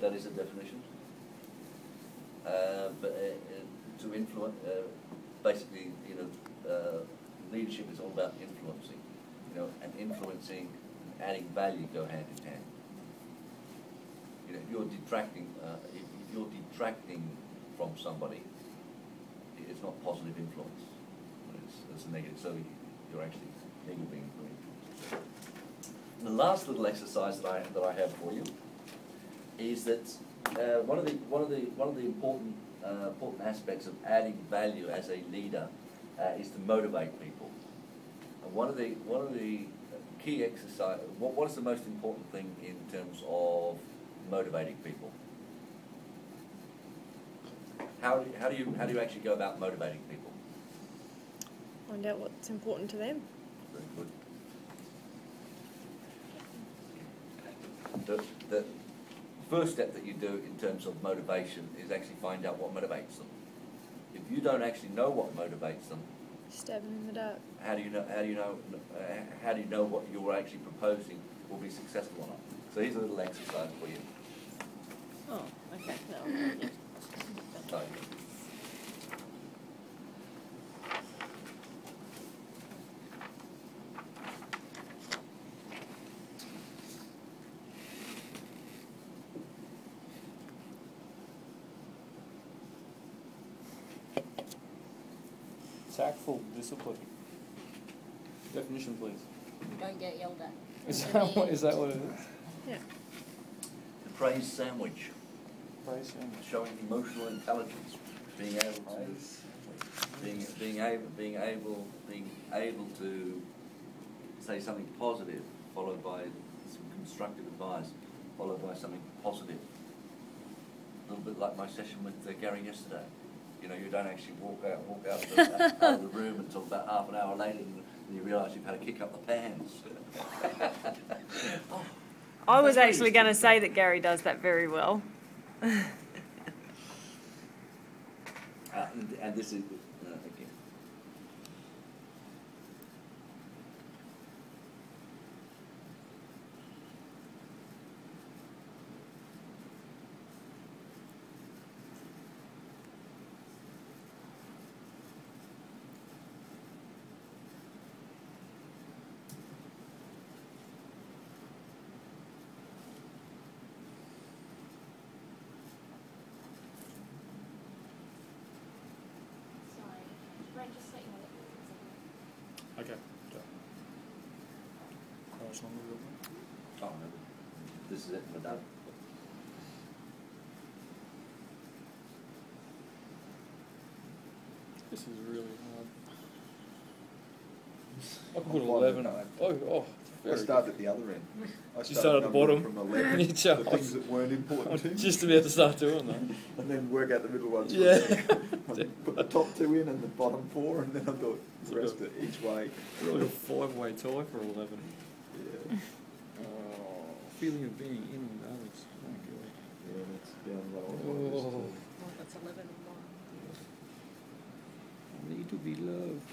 that is a definition. But to influence, basically, leadership is all about influencing. And influencing and adding value go hand in hand. If you're detracting, from somebody, it's not positive influence. It's a negative. So you're actually negatively influenced. The last little exercise that I have for you is that one of the important aspects of adding value as a leader is to motivate people. And one of the key exercise. What is the most important thing in terms of motivating people? How do you actually go about motivating people? Find out what's important to them. Very good. The first step that you do in terms of motivation is actually find out what motivates them. If you don't actually know what motivates them, stabbing in the dark. How do you know what you're actually proposing will be successful or not? So here's a little exercise for you. Oh, okay. No, yeah. No. Tactful discipline. Definition, please. Don't get yelled at. Is that what it is? Yeah. The praise sandwich. Praise sandwich. Showing emotional intelligence, being able to say something positive, followed by some constructive advice, followed by something positive. A little bit like my session with Gary yesterday. You don't actually walk out of the room until about half an hour later, and you realise you've had to kick up the pans. I was actually going to say that Gary does that very well. And this is again. Okay. Oh, no. This is it. We're done. This is really hard. I could put 11. I started at the other end. You started at the bottom. From 11, the things that weren't important to me. Just about to start doing that. And then work out the middle ones. Yeah. Put the top two in and the bottom four, and then I thought the rest of each way. Really a 5-way tie for 11. Yeah. Oh, feeling of being in with others. Oh, God. Yeah, that's down low. Oh. That's 11 and 1. I need to be loved.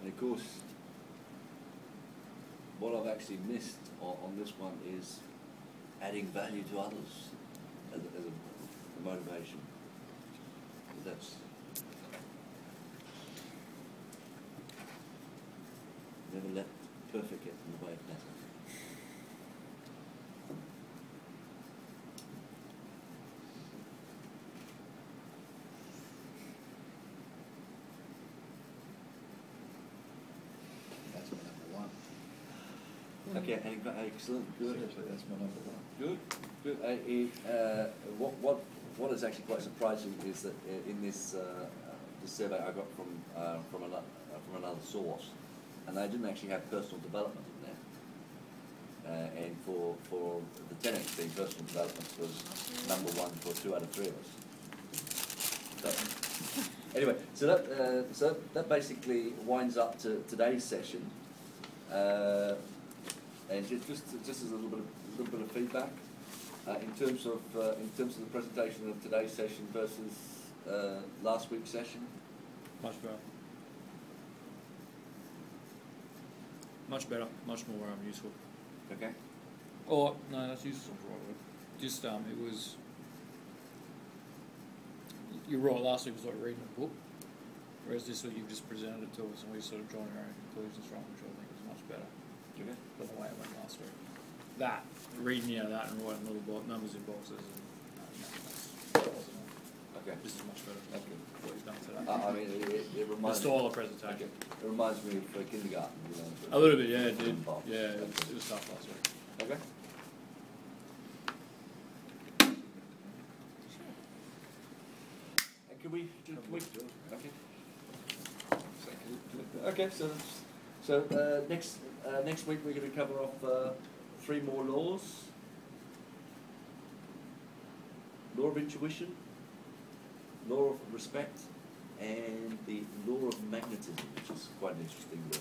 And of course, what I've actually missed on this one is adding value to others as a motivation. That's never let perfect get in the way of better. That's my number one. Okay, excellent, good. Seriously, that's my number one. Good. What is actually quite surprising is that in this survey I got from another source, and they didn't actually have personal development in there. And for the 10X team, personal development was number one for 2 out of 3 of us. So, anyway, so that basically winds up to today's session. And just as a little bit of feedback in terms of the presentation of today's session versus last week's session. Much better. Much better. Much more useful. Okay. Or, no, that's useless, I'm right with. Just, it was, you're right, last week was like reading a book, whereas this week you've just presented it to us and we sort of drawn our own conclusions from, which I think is much better Okay. than the way it went last week. That, reading out of that and writing little numbers in boxes, and that wasn't Okay. this is much better than Okay. what you've done today. I mean, it The reminds style me. of presentation. Okay. It reminds me of kindergarten. You know, A little bit, yeah, it did. Involved. Yeah, it Okay. was tough last week. Okay. And can we? Okay. Okay. So next week we're going to cover off 3 more laws. Law of intuition, law of respect, and the law of magnetism, which is quite an interesting law.